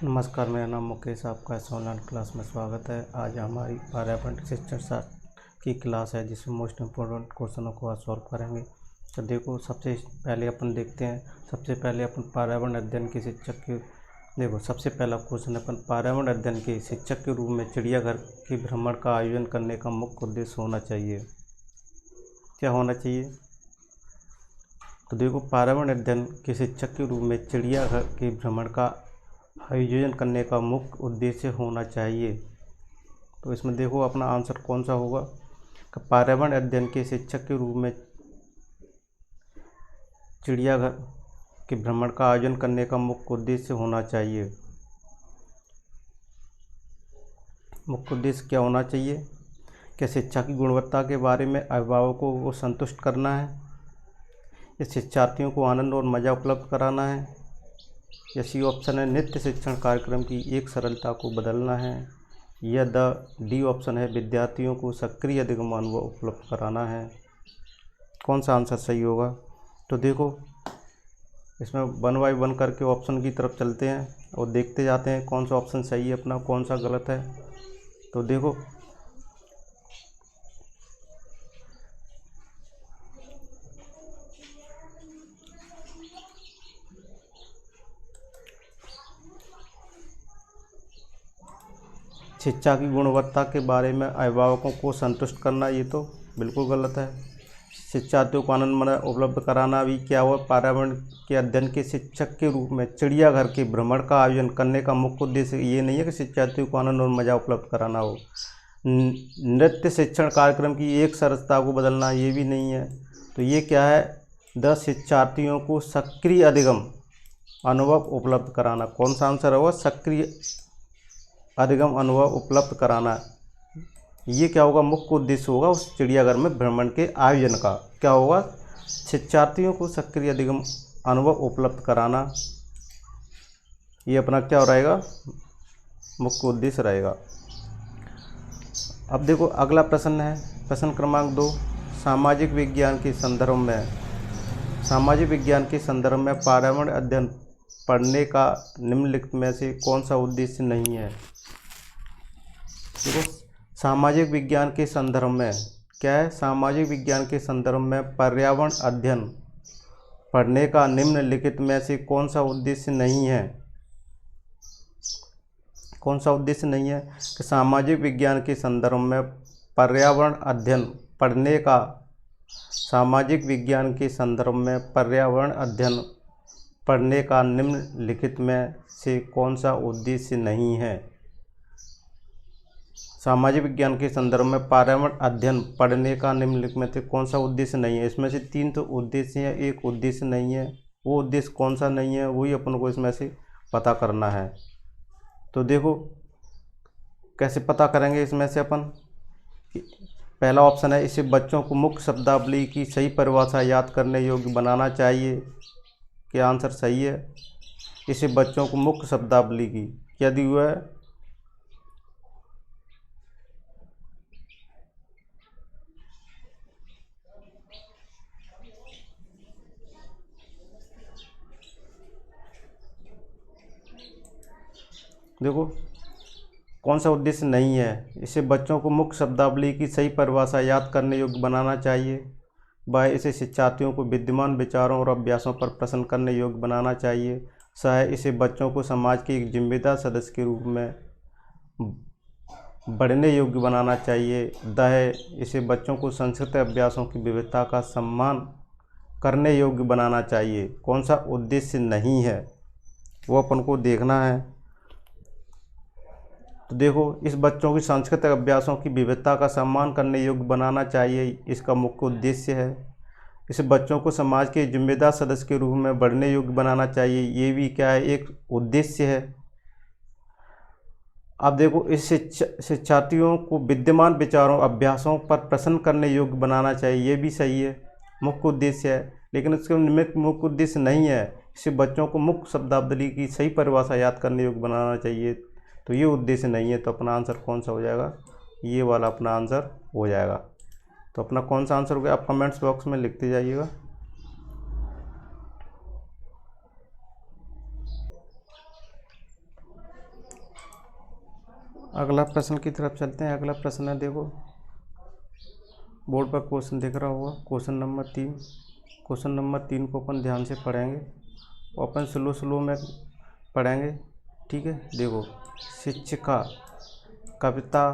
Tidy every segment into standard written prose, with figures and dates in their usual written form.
नमस्कार, मेरा नाम मुकेश, आपका इस ऑनलाइन क्लास में स्वागत है। आज हमारी पर्यावरण शिक्षण शास्त्र की क्लास है जिसमें मोस्ट इम्पोर्टेंट क्वेश्चनों को आज सॉल्व करेंगे। तो देखो, सबसे पहले अपन देखते हैं। सबसे पहले अपन पर्यावरण अध्ययन के शिक्षक के सबसे पहला क्वेश्चन अपन पर्यावरण अध्ययन के शिक्षक के रूप में चिड़ियाघर के भ्रमण का आयोजन करने का मुख्य उद्देश्य होना चाहिए। क्या होना चाहिए? तो देखो, पर्यावरण अध्ययन के शिक्षक के रूप में चिड़ियाघर के भ्रमण का आयोजन करने का मुख्य उद्देश्य होना चाहिए। तो इसमें देखो अपना आंसर कौन सा होगा कि पर्यावरण अध्ययन के शिक्षक के रूप में चिड़ियाघर के भ्रमण का आयोजन करने का मुख्य उद्देश्य होना चाहिए। मुख्य उद्देश्य क्या होना चाहिए? क्या शिक्षा की गुणवत्ता के बारे में अभिभावकों को संतुष्ट करना है, या शिक्षार्थियों को आनंद और मज़ा उपलब्ध कराना है, या सी ऑप्शन है नित्य शिक्षण कार्यक्रम की एक सरलता को बदलना है, या डी ऑप्शन है विद्यार्थियों को सक्रिय अधिगम अनुभव उपलब्ध कराना है। कौन सा आंसर सही होगा? तो देखो, इसमें 1 बाय 1 करके ऑप्शन की तरफ चलते हैं और देखते जाते हैं कौन सा ऑप्शन सही है अपना, कौन सा गलत है। तो देखो, शिक्षा की गुणवत्ता के बारे में अभिभावकों को संतुष्ट करना, ये तो बिल्कुल गलत है। शिक्षार्थियों को आनंद उपलब्ध कराना भी क्या हुआ? पर्यावरण के अध्ययन के शिक्षक के रूप में चिड़ियाघर के भ्रमण का आयोजन करने का मुख्य उद्देश्य ये नहीं है कि शिक्षार्थियों को आनंद और मज़ा उपलब्ध कराना हो। नृत्य शिक्षण कार्यक्रम की एक सरलता को बदलना, ये भी नहीं है। तो ये क्या है? 10 शिक्षार्थियों को सक्रिय अधिगम अनुभव उपलब्ध कराना। कौन सा आंसर होगा? सक्रिय अधिगम अनुभव उपलब्ध कराना। ये क्या होगा? मुख्य उद्देश्य होगा उस चिड़ियाघर में भ्रमण के आयोजन का। क्या होगा? शिक्षार्थियों को सक्रिय अधिगम अनुभव उपलब्ध कराना। ये अपना क्या रहेगा? मुख्य उद्देश्य रहेगा। अब देखो, अगला प्रश्न है प्रश्न क्रमांक 2। सामाजिक विज्ञान के संदर्भ में पर्यावरण अध्ययन पढ़ने का निम्नलिखित में से कौन सा उद्देश्य नहीं है? देखो, सामाजिक विज्ञान के संदर्भ में क्या है? सामाजिक विज्ञान के संदर्भ में पर्यावरण अध्ययन पढ़ने का निम्नलिखित में से कौन सा उद्देश्य नहीं है? कौन सा उद्देश्य नहीं है कि सामाजिक विज्ञान के संदर्भ में पर्यावरण अध्ययन पढ़ने का सामाजिक विज्ञान के संदर्भ में पर्यावरण अध्ययन पढ़ने का निम्नलिखित में से कौन सा उद्देश्य नहीं है? सामाजिक विज्ञान के संदर्भ में पर्यावरण अध्ययन पढ़ने का निम्नलिखित में से कौन सा उद्देश्य नहीं है? इसमें से 3 तो उद्देश्य हैं, एक उद्देश्य नहीं है। वो उद्देश्य कौन सा नहीं है, वही अपन को इसमें से पता करना है। तो देखो, कैसे पता करेंगे इसमें से अपन? पहला ऑप्शन है इसे बच्चों को मुख्य शब्दावली की सही परिभाषा याद करने योग्य बनाना चाहिए। क्या आंसर सही है? इसे बच्चों को मुख्य शब्दावली की क्या दी हुआ है? देखो, कौन सा उद्देश्य नहीं है? इसे बच्चों को मुख्य शब्दावली की सही परिभाषा याद करने योग्य बनाना चाहिए। वह इसे शिक्षार्थियों को विद्यमान विचारों और अभ्यासों पर प्रश्न करने योग्य बनाना चाहिए। इसे बच्चों को समाज के एक जिम्मेदार सदस्य के रूप में बढ़ने योग्य बनाना चाहिए। इसे बच्चों को सांस्कृतिक अभ्यासों की विविधता का सम्मान करने योग्य बनाना चाहिए। कौन सा उद्देश्य नहीं है वो अपन को देखना है। तो देखो, इस बच्चों की सांस्कृतिक अभ्यासों की विविधता का सम्मान करने योग्य बनाना चाहिए, इसका मुख्य उद्देश्य है। इसे बच्चों को समाज के जिम्मेदार सदस्य के रूप में बढ़ने योग्य बनाना चाहिए, ये भी क्या है? एक उद्देश्य है। अब देखो, इस शिक्षार्थियों को विद्यमान विचारों अभ्यासों पर प्रश्न करने योग्य बनाना चाहिए, ये भी सही है, मुख्य उद्देश्य है। लेकिन इसके निमित्त मुख्य उद्देश्य नहीं है। इसे बच्चों को मुख्य शब्दावली की सही परिभाषा याद करने योग्य बनाना चाहिए, तो ये उद्देश्य नहीं है। तो अपना आंसर कौन सा हो जाएगा? ये वाला अपना आंसर हो जाएगा। तो अपना कौन सा आंसर हो गया आप कमेंट्स बॉक्स में लिखते जाइएगा। अगला प्रश्न की तरफ चलते हैं। अगला प्रश्न है, देखो बोर्ड पर क्वेश्चन दिख रहा होगा, क्वेश्चन नंबर 3। क्वेश्चन नंबर 3 को अपन ध्यान से पढ़ेंगे और अपन स्लो में पढ़ेंगे, ठीक है। देखो, शिक्षिका कविता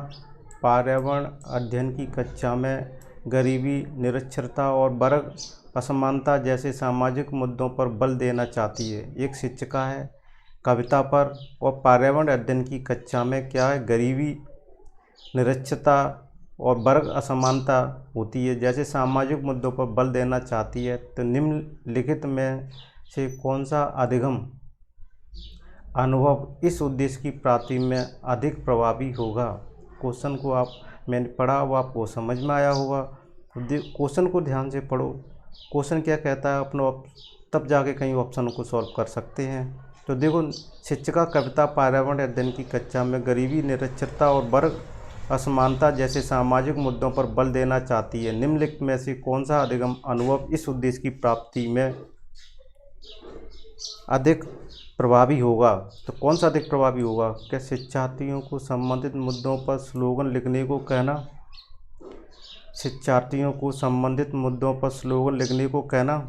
पर्यावरण अध्ययन की कक्षा में गरीबी, निरक्षरता और वर्ग असमानता जैसे सामाजिक मुद्दों पर बल देना चाहती है। एक शिक्षिका है, कविता पर और पर्यावरण अध्ययन की कक्षा में क्या है, गरीबी, निरक्षरता और वर्ग असमानता होती है जैसे सामाजिक मुद्दों पर बल देना चाहती है। तो निम्नलिखित में से कौन सा अधिगम अनुभव इस उद्देश्य की प्राप्ति में अधिक प्रभावी होगा। क्वेश्चन को मैंने पढ़ा वो आपको समझ में आया होगा। क्वेश्चन को ध्यान से पढ़ो, क्वेश्चन क्या कहता है अपना, तब जाके कहीं ऑप्शन को सॉल्व कर सकते हैं। तो देखो, शिक्षिका कविता पर्यावरण अध्ययन की कक्षा में गरीबी, निरक्षरता और वर्ग असमानता जैसे सामाजिक मुद्दों पर बल देना चाहती है। निम्नलिखित में से कौन सा अधिगम अनुभव इस उद्देश्य की प्राप्ति में अधिक प्रभावी होगा। तो कौन सा अधिक प्रभावी होगा? क्या शिक्षार्थियों को संबंधित मुद्दों पर स्लोगन लिखने को कहना, शिक्षार्थियों को संबंधित मुद्दों पर स्लोगन लिखने को कहना,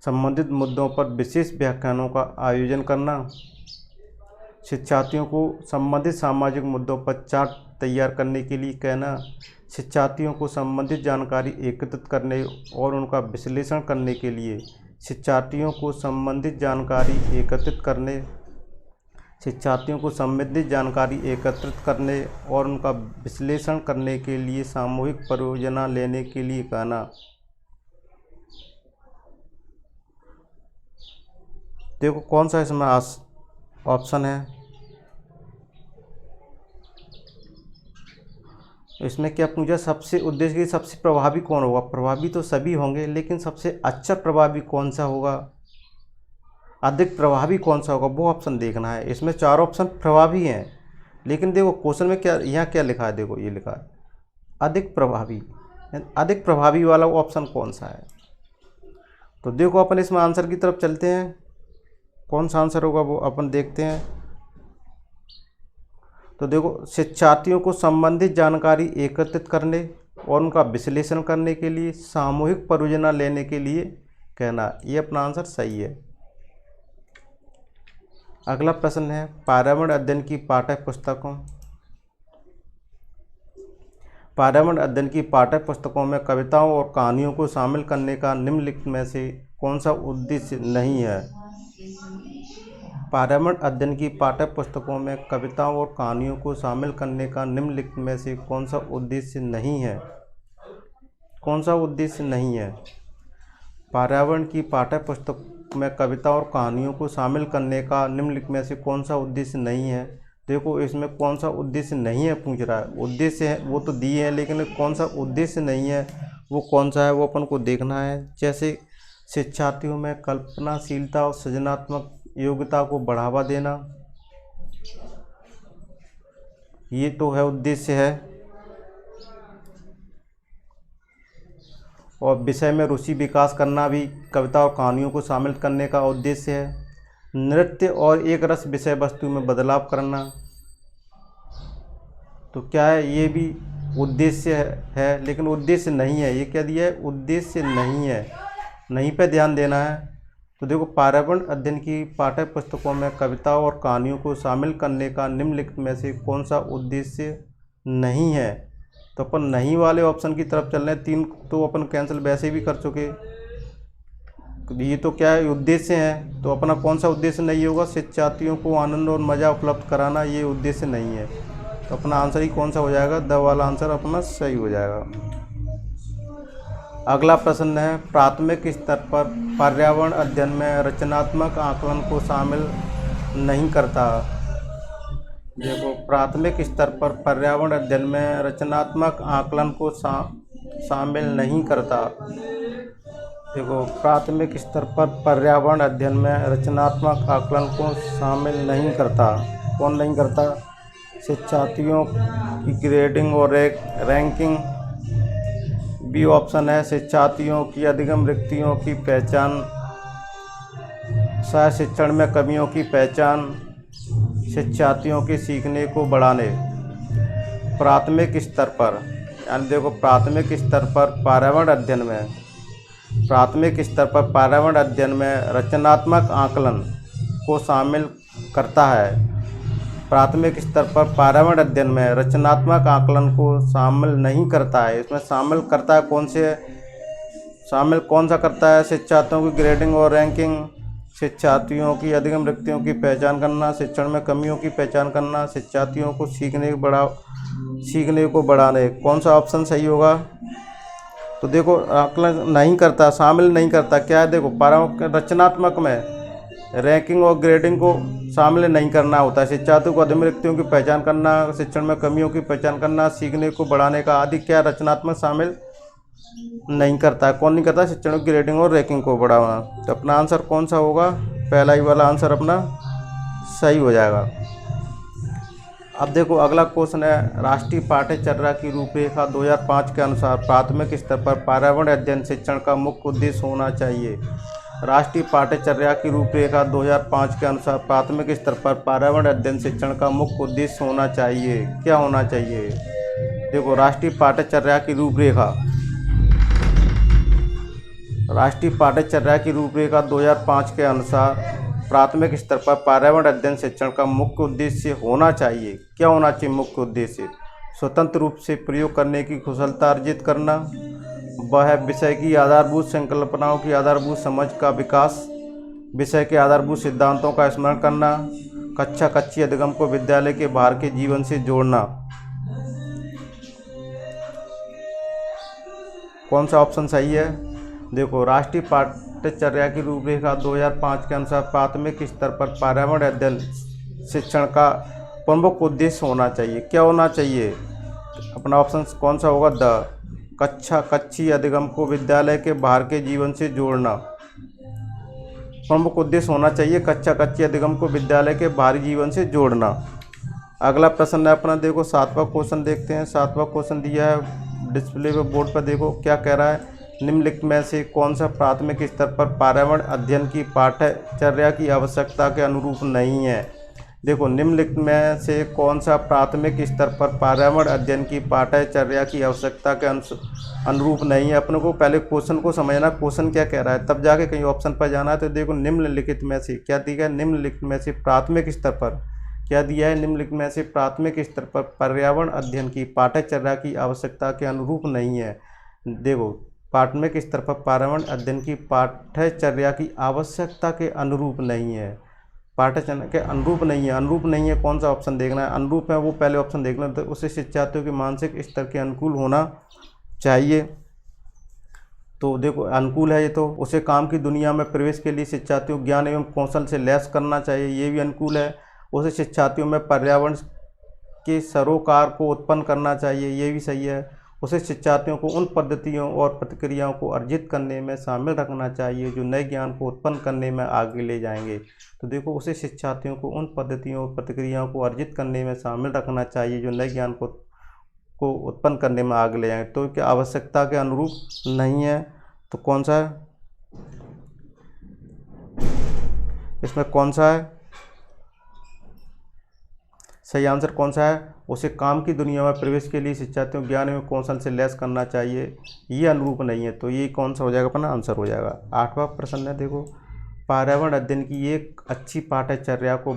संबंधित मुद्दों पर विशेष व्याख्यानों का आयोजन करना, शिक्षार्थियों को संबंधित सामाजिक मुद्दों पर चार्ट तैयार करने के लिए कहना, शिक्षार्थियों को संबंधित जानकारी एकत्रित करने और उनका विश्लेषण करने के लिए, शिक्षार्थियों को संबंधित जानकारी एकत्रित करने, शिक्षार्थियों को संबंधित जानकारी एकत्रित करने और उनका विश्लेषण करने के लिए सामूहिक परियोजना लेने के लिए कहना। देखो कौन सा इसमें ऑप्शन है। इसमें क्या पूछा, सबसे उद्देश्य की सबसे प्रभावी कौन होगा। प्रभावी तो सभी होंगे, लेकिन सबसे अच्छा प्रभावी कौन सा होगा, अधिक प्रभावी कौन सा होगा, वो ऑप्शन देखना है। इसमें 4 ऑप्शन प्रभावी हैं, लेकिन देखो क्वेश्चन में क्या, यहाँ क्या लिखा है, देखो ये लिखा है अधिक प्रभावी। अधिक प्रभावी वाला ऑप्शन कौन सा है। तो देखो अपन इसमें आंसर की तरफ चलते हैं, कौन सा आंसर होगा वो अपन देखते हैं। तो देखो, शिक्षार्थियों को संबंधित जानकारी एकत्रित करने और उनका विश्लेषण करने के लिए सामूहिक परियोजना लेने के लिए कहना, ये अपना आंसर सही है। अगला प्रश्न है, पर्यावरण अध्ययन की पाठ्य पुस्तकों, पर्यावरण अध्ययन की पाठ्य पुस्तकों में कविताओं और कहानियों को शामिल करने का निम्नलिखित में से कौन सा उद्देश्य नहीं है। पर्यावरण अध्ययन की पाठ्य पुस्तकों में कविताओं और कहानियों को शामिल करने का निम्नलिखित में से कौन सा उद्देश्य नहीं है। कौन सा उद्देश्य नहीं है। पर्यावरण की पाठ्य पुस्तक में कविता और कहानियों को शामिल करने का निम्नलिखित में से कौन सा उद्देश्य नहीं है। देखो इसमें कौन सा उद्देश्य नहीं है पूछ रहा है, उद्देश्य है वो तो दिए हैं, लेकिन कौन सा उद्देश्य नहीं है वो कौन सा है वो अपन को देखना है। जैसे शिक्षार्थियों में कल्पनाशीलता और सृजनात्मक योग्यता को बढ़ावा देना, ये तो है उद्देश्य है। और विषय में रुचि विकास करना भी कविता और कहानियों को शामिल करने का उद्देश्य है। नृत्य और एक रस विषय वस्तु में बदलाव करना, तो क्या है, ये भी उद्देश्य है, लेकिन उद्देश्य नहीं है। ये क्या दिया है, उद्देश्य नहीं है, नहीं पे ध्यान देना है। तो देखो, पर्यावरण अध्ययन की पाठ्य पुस्तकों में कविता और कहानियों को शामिल करने का निम्नलिखित में से कौन सा उद्देश्य नहीं है। तो अपन नहीं वाले ऑप्शन की तरफ चल रहे हैं। 3 तो अपन कैंसिल वैसे भी कर चुके, ये तो क्या है, उद्देश्य है। तो अपना कौन सा उद्देश्य नहीं होगा, शिक्षार्थियों को आनंद और मज़ा उपलब्ध कराना, ये उद्देश्य नहीं है। तो अपना आंसर ही कौन सा हो जाएगा, द वाला आंसर अपना सही हो जाएगा। अगला प्रश्न है, प्राथमिक स्तर पर पर्यावरण अध्ययन में रचनात्मक आकलन को शामिल नहीं करता। देखो, प्राथमिक स्तर पर पर्यावरण अध्ययन में रचनात्मक आकलन को शामिल नहीं करता। देखो, प्राथमिक स्तर पर पर्यावरण अध्ययन में रचनात्मक आकलन को शामिल नहीं करता। कौन नहीं करता, शिक्षार्थियों की ग्रेडिंग और रैंकिंग। बी ऑप्शन है, शिक्षार्थियों की अधिगम रिक्तियों की पहचान, सह शिक्षण में कमियों की पहचान, शिक्षार्थियों के सीखने को बढ़ाने। प्राथमिक स्तर पर, यानी देखो प्राथमिक स्तर पर पर्यावरण अध्ययन में, प्राथमिक स्तर पर पर्यावरण अध्ययन में रचनात्मक आकलन को शामिल करता है। प्राथमिक स्तर पर पर्यावरण अध्ययन में रचनात्मक आकलन को शामिल नहीं करता है। इसमें शामिल करता है शामिल कौन सा करता है? शिक्षार्थियों की ग्रेडिंग और रैंकिंग, शिक्षार्थियों की अधिगम रिक्तियों की पहचान करना, शिक्षण में कमियों की पहचान करना, शिक्षार्थियों को सीखने को बढ़ाने। कौन सा ऑप्शन सही होगा? तो देखो आकलन नहीं करता, शामिल नहीं करता। क्या है? देखो रचनात्मक में रैंकिंग और ग्रेडिंग को शामिल नहीं करना होता है। शिक्षार्थियों को अधिगम रिक्तियों की पहचान करना, शिक्षण में कमियों की पहचान करना, सीखने को बढ़ाने का आदि क्या रचनात्मक शामिल नहीं करता है। कौन नहीं करता? शिक्षण की ग्रेडिंग और रैंकिंग को बढ़ाना। तो अपना आंसर कौन सा होगा? पहला ही वाला आंसर अपना सही हो जाएगा। अब देखो अगला क्वेश्चन है, राष्ट्रीय पाठ्यचर्या की रूपरेखा 2005 के अनुसार प्राथमिक स्तर पर पर्यावरण अध्ययन शिक्षण का मुख्य उद्देश्य होना चाहिए। राष्ट्रीय पाठ्यचर्या की रूपरेखा 2005 के अनुसार प्राथमिक स्तर पर पर्यावरण अध्ययन शिक्षण का मुख्य उद्देश्य होना चाहिए। क्या होना चाहिए? देखो राष्ट्रीय पाठ्यचर्या की रूपरेखा, राष्ट्रीय पाठ्यचर्या की रूपरेखा 2005 के अनुसार प्राथमिक स्तर पर पर्यावरण अध्ययन शिक्षण का मुख्य उद्देश्य होना चाहिए। क्या होना चाहिए मुख्य उद्देश्य? स्वतंत्र रूप से प्रयोग करने की कुशलता अर्जित करना, वह विषय की आधारभूत संकल्पनाओं की आधारभूत समझ का विकास, विषय के आधारभूत सिद्धांतों का स्मरण करना, कच्ची अधिगम को विद्यालय के बाहर के जीवन से जोड़ना। कौन सा ऑप्शन सही है? देखो राष्ट्रीय पाठ्यचर्या की रूपरेखा 2005 के अनुसार प्राथमिक स्तर पर पर्यावरण अध्ययन शिक्षण का प्रमुख उद्देश्य होना चाहिए। क्या होना चाहिए? अपना ऑप्शन कौन सा होगा? कच्ची अधिगम को विद्यालय के बाहर के जीवन से जोड़ना। प्रमुख उद्देश्य होना चाहिए कच्ची अधिगम को विद्यालय के बाहरी जीवन से जोड़ना। अगला प्रश्न है अपना, देखो 7वां क्वेश्चन देखते हैं। 7वां क्वेश्चन दिया है डिस्प्ले पे, बोर्ड पर देखो क्या कह रहा है। निम्नलिखित में से कौन सा प्राथमिक स्तर पर पर्यावरण अध्ययन की पाठ्यचर्या की आवश्यकता के अनुरूप नहीं है? देखो निम्नलिखित में से कौन सा प्राथमिक स्तर पर पर्यावरण अध्ययन की पाठ्यचर्या की आवश्यकता के अनुरूप नहीं है? अपने को पहले क्वेश्चन को समझना, क्वेश्चन क्या कह रहा है, तब जाके कहीं ऑप्शन पर जाना है। तो देखो निम्नलिखित में से क्या दिया है? निम्नलिखित में से प्राथमिक स्तर पर क्या दिया है? निम्नलिखित में से प्राथमिक स्तर पर पर्यावरण अध्ययन की पाठ्यचर्या की आवश्यकता के अनुरूप नहीं है। देखो प्राथमिक स्तर पर पर्यावरण अध्ययन की पाठ्यचर्या की आवश्यकता के अनुरूप नहीं है। पाठ्यचर्या के अनुरूप नहीं है। अनुरूप नहीं है कौन सा ऑप्शन देखना है? अनुरूप है वो पहले ऑप्शन देखना। तो उसे शिक्षार्थियों के मानसिक स्तर के अनुकूल होना चाहिए। तो देखो अनुकूल है ये, तो उसे काम की दुनिया में प्रवेश के लिए शिक्षार्थियों ज्ञान एवं कौशल से लैस करना चाहिए, ये भी अनुकूल है। उसे शिक्षार्थियों में पर्यावरण के सरोकार को उत्पन्न करना चाहिए, ये भी सही है। उसे शिक्षार्थियों को उन पद्धतियों और प्रतिक्रियाओं को अर्जित करने में शामिल रखना चाहिए जो नए ज्ञान को उत्पन्न करने में आगे ले जाएंगे। तो देखो उसे शिक्षार्थियों को उन पद्धतियों और प्रतिक्रियाओं को अर्जित करने में शामिल रखना चाहिए जो नए ज्ञान को उत्पन्न करने में आगे ले जाएंगे। तो क्या आवश्यकता के अनुरूप नहीं है? तो कौन सा है इसमें? कौन सा है सही आंसर? कौन सा है? उसे काम की दुनिया में प्रवेश के लिए शिक्षार्थियों को ज्ञान एवं कौशल से लैस करना चाहिए, ये अनुरूप नहीं है। तो ये कौन सा हो जाएगा अपना आंसर हो जाएगा। 8वां प्रश्न है, देखो पर्यावरण अध्ययन की एक अच्छी पाठ्यचर्या को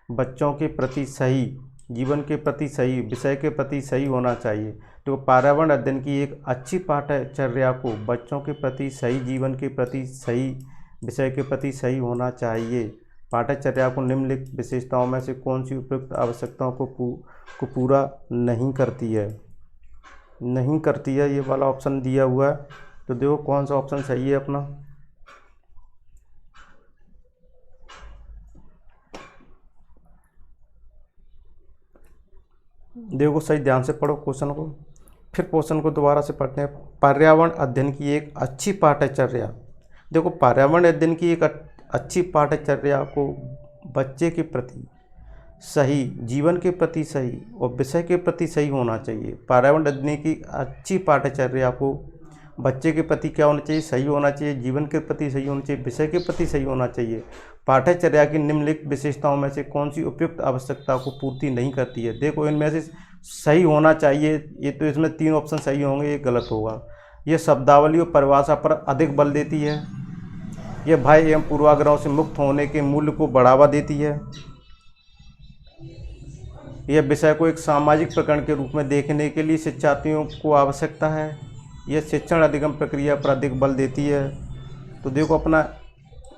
बच्चों के प्रति सही, जीवन के प्रति सही, विषय के प्रति सही होना चाहिए। तो पर्यावरण अध्ययन की एक अच्छी पाठ्यचर्या को बच्चों के प्रति सही, जीवन के प्रति सही, विषय के प्रति सही होना चाहिए। पाठ्यचर्या को निम्नलिखित विशेषताओं में से कौन सी उपयुक्त आवश्यकताओं को पूरा नहीं करती है? नहीं करती है, ये वाला ऑप्शन दिया हुआ है। तो देखो कौन सा ऑप्शन सही है अपना? देखो सही ध्यान से पढ़ो क्वेश्चन को, फिर क्वेश्चन को दोबारा से पढ़ते हैं। पर्यावरण अध्ययन की एक अच्छी पाठ्यचर्या, देखो पर्यावरण अध्ययन की एक अच्छी पाठ्यचर्या को बच्चे के प्रति सही, जीवन के प्रति सही और विषय के प्रति सही होना चाहिए। पर्यावरण अध्ययन की अच्छी पाठ्यचर्या को बच्चे के प्रति क्या होना चाहिए, सही होना चाहिए, जीवन के प्रति सही होना चाहिए, विषय के प्रति सही होना चाहिए। पाठ्यचर्या की निम्नलिखित विशेषताओं में से कौन सी उपयुक्त आवश्यकता को पूर्ति नहीं करती है। देखो इनमें से सही होना चाहिए, ये तो इसमें 3 ऑप्शन सही होंगे, ये गलत होगा। ये शब्दावली और परिभाषा पर अधिक बल देती है, ये भय एवं पूर्वाग्रहों से मुक्त होने के मूल्य को बढ़ावा देती है, यह विषय को एक सामाजिक प्रकरण के रूप में देखने के लिए शिक्षार्थियों को आवश्यकता है, यह शिक्षण अधिगम प्रक्रिया पर अधिक बल देती है। तो देखो अपना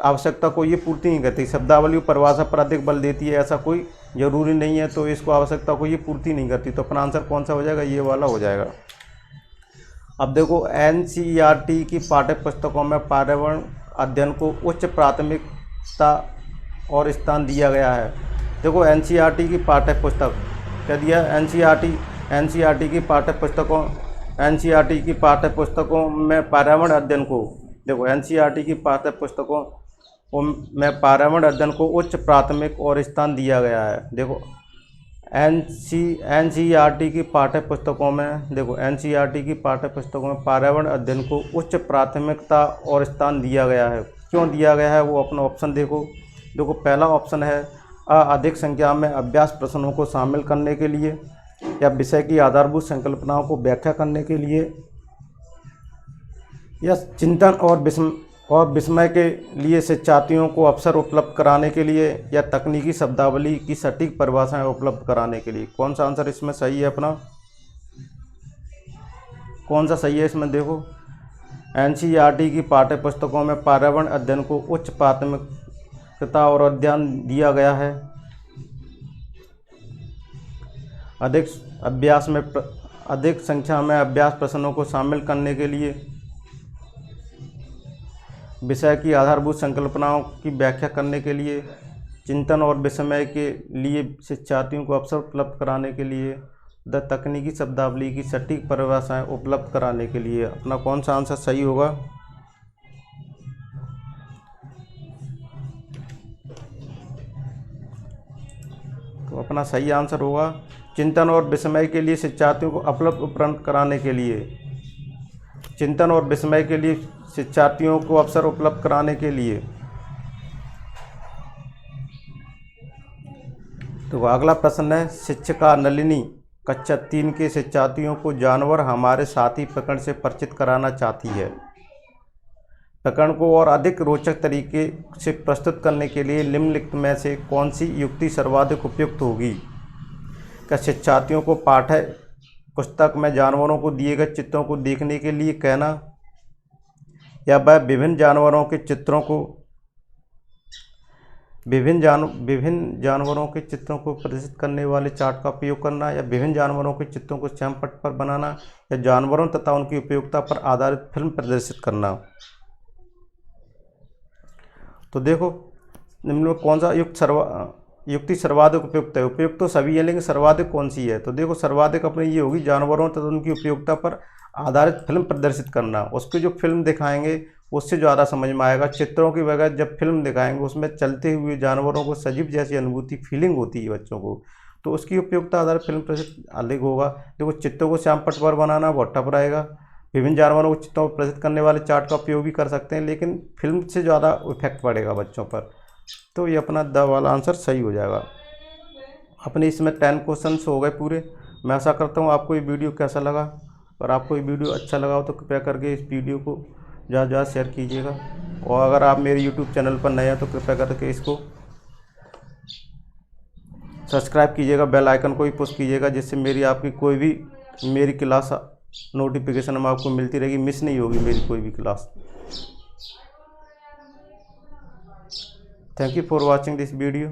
आवश्यकता को ये पूर्ति नहीं करती, शब्दावली और परिभाषा पर अधिक बल देती है ऐसा कोई ज़रूरी नहीं है, तो इसको आवश्यकता को ये पूर्ति नहीं करती। तो अपना आंसर कौन सा हो जाएगा, ये वाला हो जाएगा। अब देखो NCERT की पाठ्य पुस्तकों में पर्यावरण अध्ययन को उच्च प्राथमिकता और स्थान दिया गया है। देखो NCERT की पाठ्य पुस्तक क्या दिया, NCERT की पाठ्य पुस्तकों में पर्यावरण अध्ययन को, देखो NCERT की पाठ्य पुस्तकों में पर्यावरण अध्ययन को उच्च प्राथमिक और स्थान दिया गया है। देखो NCERT की पाठ्य पुस्तकों में, देखो NCERT की पाठ्य पुस्तकों में पर्यावरण अध्ययन को उच्च प्राथमिकता और स्थान दिया गया है। क्यों दिया गया है वो अपना ऑप्शन देखो। पहला ऑप्शन है अधिक संख्या में अभ्यास प्रश्नों को शामिल करने के लिए, या विषय की आधारभूत संकल्पनाओं को व्याख्या करने के लिए, या चिंतन और विस्मय के लिए शिक्षार्थियों को अवसर उपलब्ध कराने के लिए, या तकनीकी शब्दावली की सटीक परिभाषाएं उपलब्ध कराने के लिए। कौन सा आंसर इसमें सही है अपना, कौन सा सही है इसमें देखो। NCERT की पाठ्य पुस्तकों में पर्यावरण अध्ययन को उच्च प्राथमिकता और अध्ययन दिया गया है। अधिक संख्या में अभ्यास प्रश्नों को शामिल करने के लिए, विषय की आधारभूत संकल्पनाओं की व्याख्या करने के लिए, चिंतन और विस्मय के लिए शिक्षार्थियों को अवसर उपलब्ध कराने के लिए, तकनीकी शब्दावली की सटीक परिभाषाएं उपलब्ध कराने के लिए। अपना कौन सा आंसर सही होगा, तो अपना सही आंसर होगा चिंतन और विस्मय के लिए शिक्षार्थियों को उपलब्ध उपकरण कराने के लिए, चिंतन और विस्मय के लिए शिक्षार्थियों को अवसर उपलब्ध कराने के लिए। तो अगला प्रश्न है, शिक्षिका नलिनी कक्षा 3 के शिक्षार्थियों को जानवर हमारे साथी प्रकरण से परिचित कराना चाहती है। प्रकरण को और अधिक रोचक तरीके से प्रस्तुत करने के लिए निम्नलिखित में से कौन सी युक्ति सर्वाधिक उपयुक्त होगी। क्या शिक्षार्थियों को पाठ्य पुस्तक में जानवरों को दिए गए चित्रों को देखने के लिए कहना, या वह विभिन्न जानवरों के चित्रों को प्रदर्शित करने वाले चार्ट का उपयोग करना, या विभिन्न जानवरों के चित्रों को स्वयं पट पर बनाना, या जानवरों तथा उनकी उपयोगिता पर आधारित फिल्म प्रदर्शित करना। तो देखो निम्न में कौन सा युक्ति सर्वाधिक उपयुक्त है। उपयुक्त तो सभी है, लेकिन सर्वाधिक कौन सी है, तो देखो सर्वाधिक अपनी ये होगी, जानवरों तथा उनकी उपयोगिता पर आधारित फिल्म प्रदर्शित करना। उसकी जो फिल्म दिखाएंगे उससे ज़्यादा समझ में आएगा। चित्रों की बगैर जब फिल्म दिखाएंगे उसमें चलते हुए जानवरों को सजीव जैसी अनुभूति फीलिंग होती है बच्चों को, तो उसकी उपयोगिता आधारित फिल्म प्रदर्शित अलग होगा। देखो चित्रों को श्याम पट पर बनाना बहुत टफ रहेगा। विभिन्न जानवरों को चित्रों को प्रदर्शित करने वाले चार्ट का उपयोग भी कर सकते हैं, लेकिन फिल्म से ज़्यादा इफेक्ट पड़ेगा बच्चों पर। तो ये अपना द वाला आंसर सही हो जाएगा। अपने इसमें 10 क्वेश्चंस हो गए पूरे। मैं आशा करता हूँ आपको ये वीडियो कैसा लगा, और आपको ये वीडियो अच्छा लगा हो तो कृपया करके इस वीडियो को ज़्यादा से ज़्यादा शेयर कीजिएगा। और अगर आप मेरे YouTube चैनल पर नए हैं तो कृपया करके इसको सब्सक्राइब कीजिएगा, बेल आइकन को भी पुश कीजिएगा, जिससे मेरी क्लास नोटिफिकेशन में आपको मिलती रहेगी, मिस नहीं होगी मेरी कोई भी class. Thank you for watching this video.